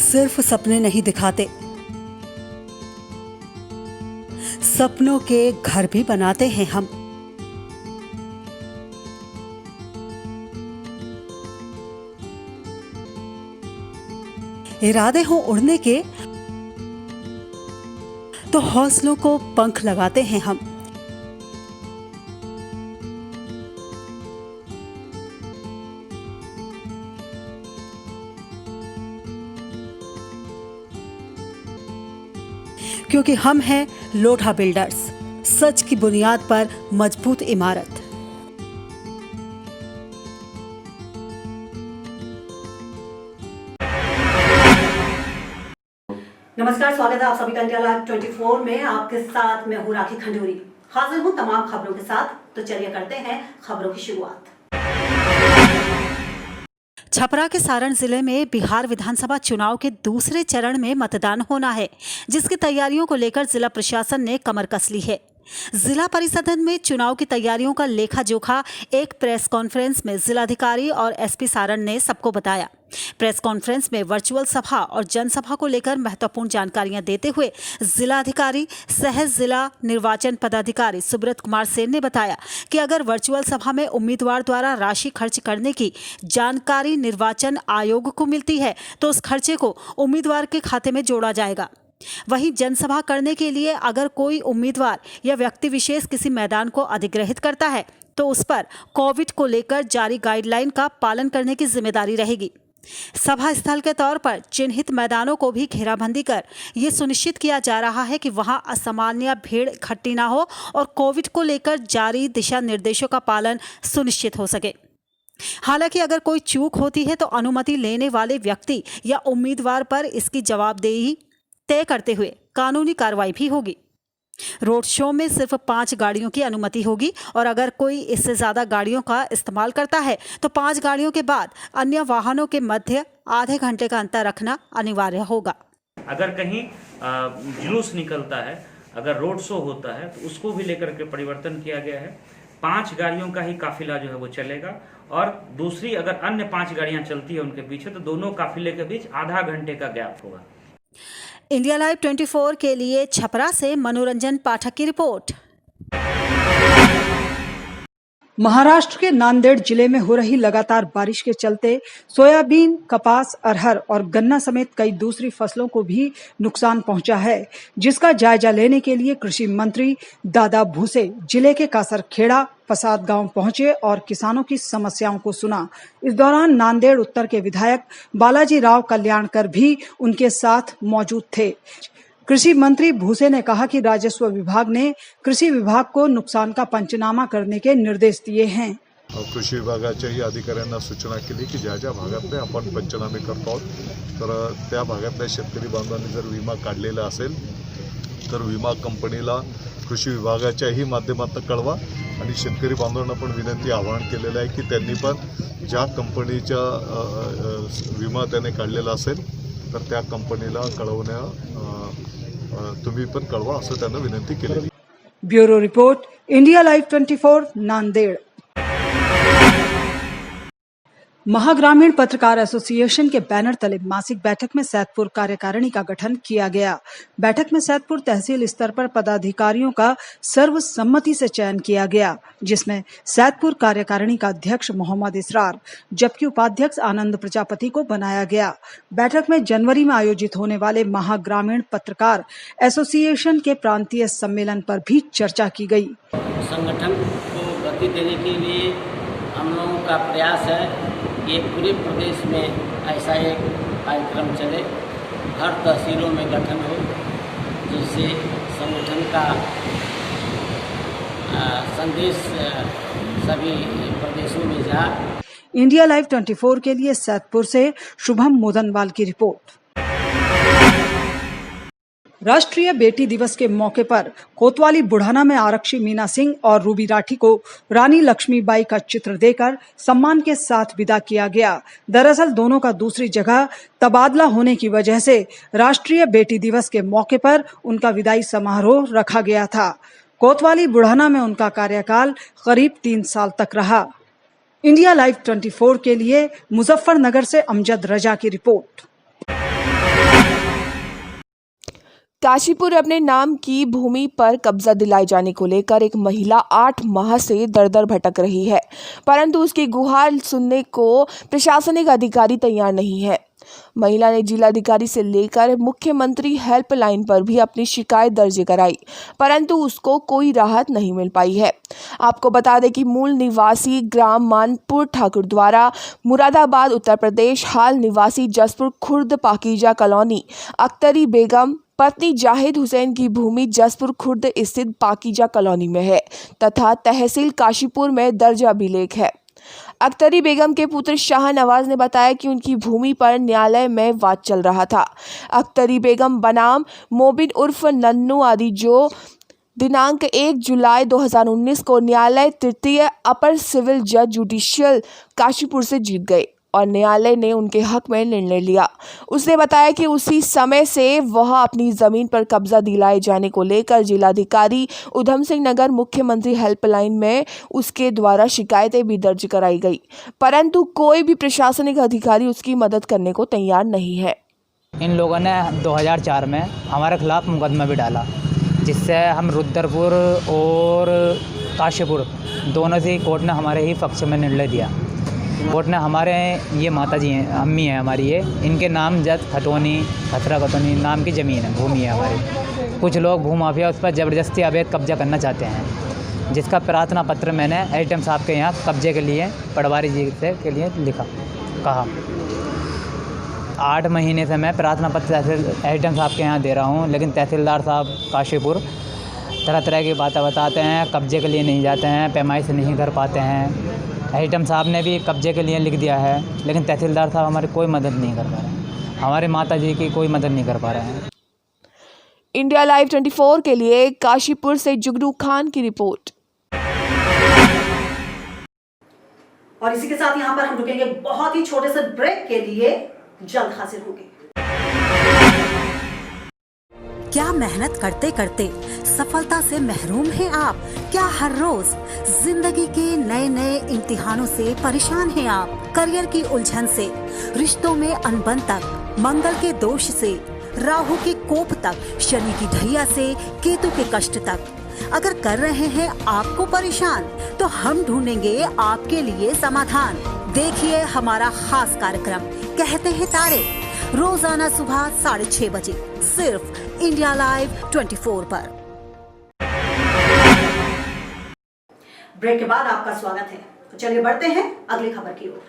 सिर्फ सपने नहीं दिखाते, सपनों के घर भी बनाते हैं हम। इरादे हो उड़ने के तो हौसलों को पंख लगाते हैं हम। क्योंकि हम हैं लोढ़ा बिल्डर्स, सच की बुनियाद पर मजबूत इमारत। नमस्कार, स्वागत है आप सभी का इंडिया लाइव 24 में। आपके साथ मैं हूं राखी खंडूरी। हाजिर हूं तमाम खबरों के साथ। तो चलिए करते हैं खबरों की शुरुआत। छपरा के सारण जिले में बिहार विधानसभा चुनाव के दूसरे चरण में मतदान होना है, जिसकी तैयारियों को लेकर जिला प्रशासन ने कमर कस ली है। जिला परिषद में चुनाव की तैयारियों का लेखा जोखा एक प्रेस कॉन्फ्रेंस में जिलाधिकारी और एसपी सारण ने सबको बताया। प्रेस कॉन्फ्रेंस में वर्चुअल सभा और जनसभा को लेकर महत्वपूर्ण जानकारियां देते हुए जिलाधिकारी सह जिला निर्वाचन पदाधिकारी सुब्रत कुमार सेन ने बताया कि अगर वर्चुअल सभा में उम्मीदवार द्वारा राशि खर्च करने की जानकारी निर्वाचन आयोग को मिलती है तो उस खर्चे को उम्मीदवार के खाते में जोड़ा जाएगा। वहीं जनसभा करने के लिए अगर कोई उम्मीदवार या व्यक्ति विशेष किसी मैदान को अधिग्रहित करता है तो उस पर कोविड को लेकर जारी गाइडलाइन का पालन करने की जिम्मेदारी रहेगी। सभा स्थल के तौर पर चिन्हित मैदानों को भी घेराबंदी कर ये सुनिश्चित किया जा रहा है कि वहां असामान्य भीड़ इकट्ठी ना हो और कोविड को लेकर जारी दिशा निर्देशों का पालन सुनिश्चित हो सके। हालांकि अगर कोई चूक होती है तो अनुमति लेने वाले व्यक्ति या उम्मीदवार पर इसकी जवाबदेही तय करते हुए कानूनी कार्रवाई भी होगी। रोड शो में सिर्फ 5 गाड़ियों की अनुमति होगी और अगर कोई इससे ज्यादा गाड़ियों का इस्तेमाल करता है तो 5 गाड़ियों के बाद अन्य वाहनों के मध्य आधे घंटे का अंतर रखना अनिवार्य होगा। अगर कहीं जुलूस निकलता है, अगर रोड शो होता है तो उसको भी लेकर के परिवर्तन किया गया है। 5 गाड़ियों का ही काफिला जो है वो चलेगा और दूसरी अगर अन्य 5 गाड़ियां चलती है उनके पीछे तो दोनों काफिले के बीच आधा घंटे का गैप होगा। इंडिया लाइव 24 के लिए छपरा से मनोरंजन पाठक की रिपोर्ट। महाराष्ट्र के नांदेड़ जिले में हो रही लगातार बारिश के चलते सोयाबीन, कपास, अरहर और गन्ना समेत कई दूसरी फसलों को भी नुकसान पहुंचा है, जिसका जायजा लेने के लिए कृषि मंत्री दादा भूसे जिले के कासरखेड़ा पसाद गांव पहुंचे और किसानों की समस्याओं को सुना। इस दौरान नांदेड़ उत्तर के विधायक बालाजी राव कल्याणकर भी उनके साथ मौजूद थे। कृषि मंत्री भूसे ने कहा कि राजस्व विभाग ने कृषी विभाग को नुकसान का पंचनामा करने के निर्देश दिए हैं। कृषी विभागाच्याही अधिकाऱ्यांना सूचना केली की ज्या ज्या भागातले आपण पंचनामे करतो आहोत तर त्या भागातल्या शेतकरी बांधवांनी जर विमा काढलेला असेल तर विमा कंपनीला कृषी विभागाच्याही माध्यमातून कळवा आणि शेतकरी बांधवांना पण विनंती आवाहन केलेलं आहे की त्यांनी पण ज्या कंपनीचा विमा त्याने काढलेला असेल तर त्या कंपनीला कळवण्या तुम्ही पण कळवा असं त्यांना विनंती केली। Bureau report, India live 24 Nanded. महाग्रामीण पत्रकार एसोसिएशन के बैनर तले मासिक बैठक में सैदपुर कार्यकारिणी का गठन किया गया। बैठक में सैदपुर तहसील स्तर पर पदाधिकारियों का सर्वसम्मति से चयन किया गया, जिसमें सैदपुर कार्यकारिणी का अध्यक्ष मोहम्मद इसरार जबकि उपाध्यक्ष आनंद प्रजापति को बनाया गया। बैठक में जनवरी में आयोजित होने वाले महाग्रामीण पत्रकार एसोसिएशन के प्रांतीय सम्मेलन पर भी चर्चा की गई। संगठन को गति देने के लिए हम लोगों का प्रयास है कि पूरे प्रदेश में ऐसा एक कार्यक्रम चले, हर तहसीलों में गठन हो, जिससे संगठन का संदेश सभी प्रदेशों में जाए। इंडिया लाइव 24 के लिए सैदपुर से शुभम मोदनवाल की रिपोर्ट। राष्ट्रीय बेटी दिवस के मौके पर कोतवाली बुढ़ाना में आरक्षी मीना सिंह और रूबी राठी को रानी लक्ष्मीबाई का चित्र देकर सम्मान के साथ विदा किया गया। दरअसल दोनों का दूसरी जगह तबादला होने की वजह से राष्ट्रीय बेटी दिवस के मौके पर उनका विदाई समारोह रखा गया था। कोतवाली बुढ़ाना में उनका कार्यकाल करीब 3 साल तक रहा। इंडिया लाइव 24 के लिए मुजफ्फरनगर से अमजद रजा की रिपोर्ट। काशीपुर अपने नाम की भूमि पर कब्जा दिलाए जाने को लेकर एक महिला 8 माह से दर-दर भटक रही है, परंतु उसकी गुहार सुनने को प्रशासनिक अधिकारी तैयार नहीं है। महिला ने जिलाधिकारी से लेकर मुख्यमंत्री हेल्पलाइन पर भी अपनी शिकायत दर्ज कराई, परंतु उसको कोई राहत नहीं मिल पाई है। आपको बता दें कि मूल निवासी ग्राम मानपुर ठाकुर द्वारा मुरादाबाद उत्तर प्रदेश, हाल निवासी जसपुर खुर्द पाकीजा कॉलोनी अख्तरी बेगम पत्नी जाहिद हुसैन की भूमि जसपुर खुर्द स्थित पाकीजा कॉलोनी में है तथा तहसील काशीपुर में दर्ज अभिलेख है। अख्तरी बेगम के पुत्र शाह नवाज ने बताया कि उनकी भूमि पर न्यायालय में वाद चल रहा था। अख्तरी बेगम बनाम मोबिन उर्फ नन्नू आदि जो दिनांक 1 जुलाई 2019 को न्यायालय तृतीय अपर सिविल जज जुडिशियल काशीपुर से जीत गए और न्यायालय ने उनके हक में निर्णय लिया। उसने बताया कि उसी समय से वह अपनी जमीन पर कब्जा दिलाए जाने को लेकर जिलाधिकारी उधम सिंह नगर मुख्यमंत्री हेल्पलाइन में उसके द्वारा शिकायतें भी दर्ज कराई गई, परंतु कोई भी प्रशासनिक अधिकारी उसकी मदद करने को तैयार नहीं है। इन लोगों ने 2004 में हमारे खिलाफ मुकदमा भी डाला, जिससे हम रुद्रपुर और काशीपुर दोनों से कोर्ट ने हमारे ही पक्ष में निर्णय दिया। कोर्ट ने हमारे ये माता जी हैं, अम्मी हैं हमारी, ये इनके नाम जत खतौनी खतरा खतौनी नाम की ज़मीन है, भूमि है हमारी। कुछ लोग भूमाफिया उस पर ज़बरदस्ती अवैध कब्जा करना चाहते हैं, जिसका प्रार्थना पत्र मैंने एडिटम साहब के यहाँ कब्जे के लिए पटवारी जी से के लिए कहा। 8 महीने से मैं प्रार्थना पत्र एडिटम साहब के यहाँ दे रहा हूँ, लेकिन तहसीलदार साहब काशीपुर तरह तरह की बातें बताते हैं, कब्जे के लिए नहीं जाते हैं, पैमाइश नहीं कर पाते हैं। एडिटम साहब ने भी कब्जे के लिए लिख दिया है, लेकिन तहसीलदार साहब हमारी कोई मदद नहीं कर पा रहे हैं, हमारी माता जी की कोई मदद नहीं कर पा रहे हैं। इंडिया लाइव 24 के लिए काशीपुर से जुगनू खान की रिपोर्ट। और इसी के साथ यहाँ पर हम रुकेंगे बहुत ही छोटे से ब्रेक के लिए, जल्द हाजिर होंगे। क्या मेहनत करते करते सफलता से महरूम हैं आप? क्या हर रोज जिंदगी के नए नए इम्तिहानों से परेशान हैं आप? करियर की उलझन से, रिश्तों में अनबन तक, मंगल के दोष से, राहु के कोप तक, शनि की ढैया से केतु के कष्ट तक अगर कर रहे हैं आपको परेशान, तो हम ढूंढेंगे आपके लिए समाधान। देखिए हमारा खास कार्यक्रम कहते हैं तारे, रोजाना सुबह 6:30 बजे सिर्फ इंडिया लाइव 24 पर। ब्रेक के बाद आपका स्वागत है। तो चलिए बढ़ते हैं अगली खबर की ओर।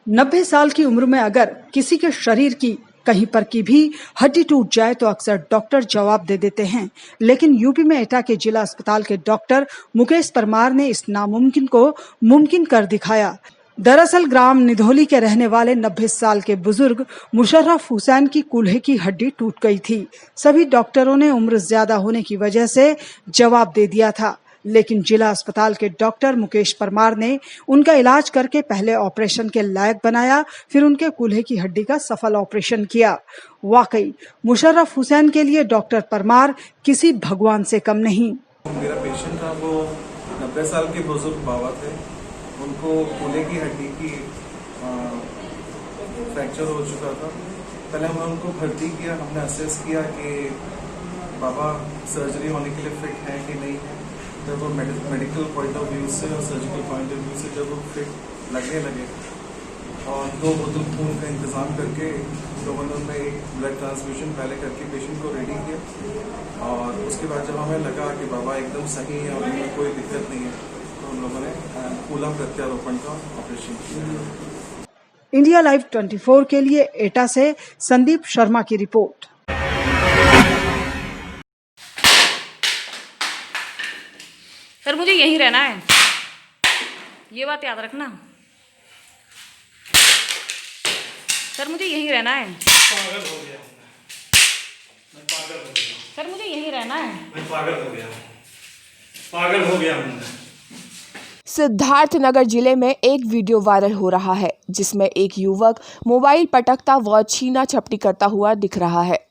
90 साल की उम्र में अगर किसी के शरीर की कहीं पर की भी हड्डी टूट जाए तो अक्सर डॉक्टर जवाब दे देते हैं, लेकिन यूपी में एटा के जिला अस्पताल के डॉक्टर मुकेश परमार ने इस नामुमकिन को मुमकिन कर दिखाया। दरअसल ग्राम निधोली के रहने वाले 90 साल के बुजुर्ग मुशर्रफ हुसैन की कूल्हे की हड्डी टूट गई थी। सभी डॉक्टरों ने उम्र ज्यादा होने की वजह से जवाब दे दिया था, लेकिन जिला अस्पताल के डॉक्टर मुकेश परमार ने उनका इलाज करके पहले ऑपरेशन के लायक बनाया, फिर उनके कूल्हे की हड्डी का सफल ऑपरेशन किया। वाकई मुशर्रफ हुसैन के लिए डॉक्टर परमार किसी भगवान से कम नहीं। मेरा पेशेंट था, वो 90 साल के बुजुर्ग बाबा थे। उनको कूल्हे की हड्डी की फ्रैक्चर हो चुका था। पहले हमने उनको भर्ती किया, हमने असेस किया कि बाबा सर्जरी होने के लिए फिट है कि नहीं है। जब वो मेडिकल पॉइंट ऑफ व्यू से और सर्जिकल पॉइंट ऑफ व्यू से जब वो फिट लगने लगे और 2 बोतल खून का इंतज़ाम करके लोगों ने उनमें एक ब्लड ट्रांसफ्यूजन पहले करके पेशेंट को रेडी किया, और उसके बाद जब हमें लगा कि बाबा एकदम सही है और उनमें कोई दिक्कत नहीं है, तो हम लोगों ने कूल्हा प्रत्यारोपण का ऑपरेशन किया। इंडिया लाइव 24 के लिए एटा से संदीप शर्मा की रिपोर्ट। सर मुझे यहीं रहना है। ये बात याद रखना। सर मुझे यहीं रहना है। पागल हो गया हूँ मैं पागल हो गया हूँ। सर मुझे यहीं रहना है। मैं पागल हो गया हूँ। पागल हो गया हूँ मैं। सिद्धार्थनगर जिले में एक वीडियो वायरल हो रहा है जिसमें एक युवक मोबाइल पटकता व छीना झपटी करता हुआ दिख रहा है।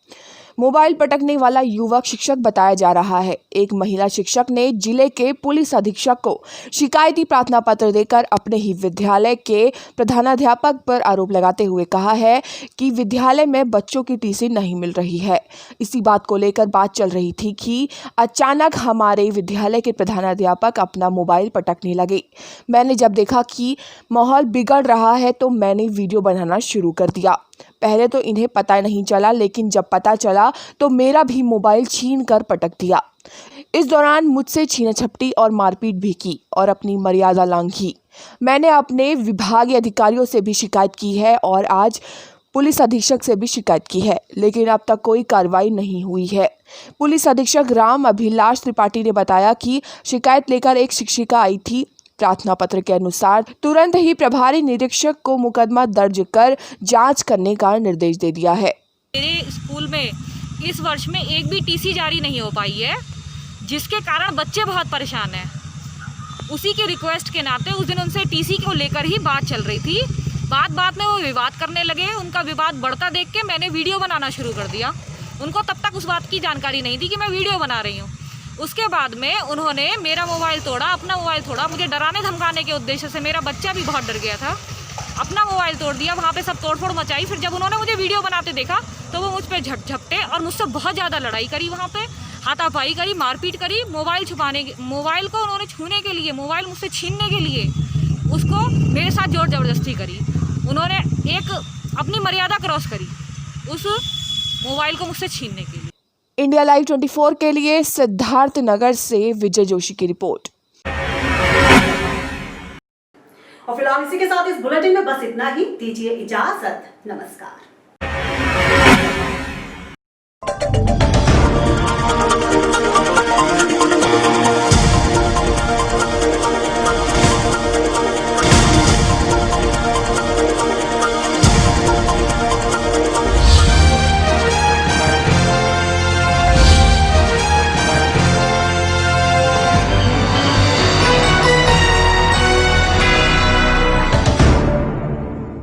मोबाइल पटकने वाला युवक शिक्षक बताया जा रहा है। एक महिला शिक्षक ने जिले के पुलिस अधीक्षक को शिकायती प्रार्थना पत्र देकर अपने ही विद्यालय के प्रधानाध्यापक पर आरोप लगाते हुए कहा है कि विद्यालय में बच्चों की टीसी नहीं मिल रही है। इसी बात को लेकर बात चल रही थी कि अचानक हमारे विद्यालय के प्रधानाध्यापक अपना मोबाइल पटकने लगे। मैंने जब देखा कि माहौल बिगड़ रहा है तो मैंने वीडियो बनाना शुरू कर दिया। पहले तो इन्हें पता नहीं चला, लेकिन जब पता चला तो मेरा भी मोबाइल छीन कर पटक दिया। इस दौरान मुझसे छीना झपटी और मारपीट भी की और अपनी मर्यादा लांघी। मैंने अपने विभागीय अधिकारियों से भी शिकायत की है और आज पुलिस अधीक्षक से भी शिकायत की है, लेकिन अब तक कोई कार्रवाई नहीं हुई है। पुलिस अधीक्षक राम अभिलाष त्रिपाठी ने बताया कि शिकायत लेकर एक शिक्षिका आई थी। प्रार्थना पत्र के अनुसार तुरंत ही प्रभारी निरीक्षक को मुकदमा दर्ज कर जांच करने का निर्देश दे दिया है। मेरे स्कूल में इस वर्ष में एक भी टीसी जारी नहीं हो पाई है, जिसके कारण बच्चे बहुत परेशान हैं। उसी के रिक्वेस्ट के नाते उस दिन उनसे टीसी को लेकर ही बात चल रही थी। बात में वो विवाद करने लगे। उनका विवाद बढ़ता देख के मैंने वीडियो बनाना शुरू कर दिया। उनको तब तक उस बात की जानकारी नहीं थी कि मैं वीडियो बना रही हूँ। उसके बाद में उन्होंने मेरा मोबाइल तोड़ा, अपना मोबाइल तोड़ा। मुझे डराने धमकाने के उद्देश्य से, मेरा बच्चा भी बहुत डर गया था, अपना मोबाइल तोड़ दिया। वहाँ पे सब तोड़फोड़ मचाई। फिर जब उन्होंने मुझे वीडियो बनाते देखा तो वो मुझ पर झपटे और मुझसे बहुत ज़्यादा लड़ाई करी। वहाँ पे हाथापाई करी, मारपीट करी। मोबाइल को उन्होंने छूने के लिए, मोबाइल मुझसे छीनने के लिए उसको मेरे साथ जोर ज़बरदस्ती करी। उन्होंने एक अपनी मर्यादा क्रॉस करी उस मोबाइल को मुझसे छीनने के लिए। इंडिया लाइव 24 के लिए सिद्धार्थनगर से विजय जोशी की रिपोर्ट। और फिलहाल इसी के साथ इस बुलेटिन में बस इतना ही। दीजिए इजाजत। नमस्कार।